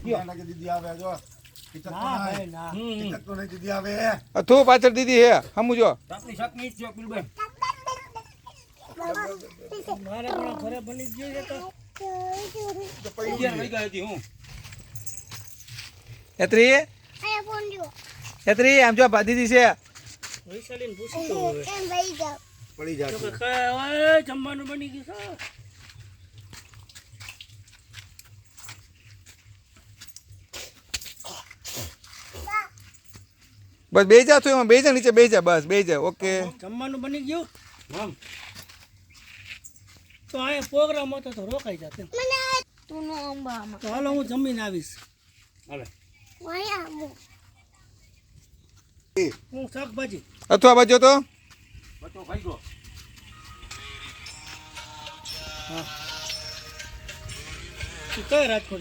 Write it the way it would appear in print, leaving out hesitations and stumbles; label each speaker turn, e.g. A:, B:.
A: દીદી આવે જો દીદી આવે
B: અથું પાછળ દીદી હે સમજો
C: આપણી શાક ની છે પીલભાઈ
D: મારા પણ ઘરે બની ગયું છે તો
C: પૈકી લઈ ગઈ હતી હું
B: હેત્રી હેત્રી આમ જો દીદી છે
D: વૈશાલીને પૂછી તો હવે
A: પડી જાય
D: તો કે ઓય જમવાનું બની ગયું છે
B: બસ બે જા તું એમાં બે જા નીચે બે જા બસ બે જા ઓકે
D: જમવાનું બની ગયું
C: આમ
D: તો આ પ્રોગ્રામ હતો તો રોકાઈ જાત એમ.
E: તું નો અંબામાં
D: તો હાલો હું જમીને આવીશ
C: હાલે
D: હું શાકભાજી
B: અથવા બાજુ તો
C: બચો ભાઈ ગયો
D: તું કઈ રાજકોટ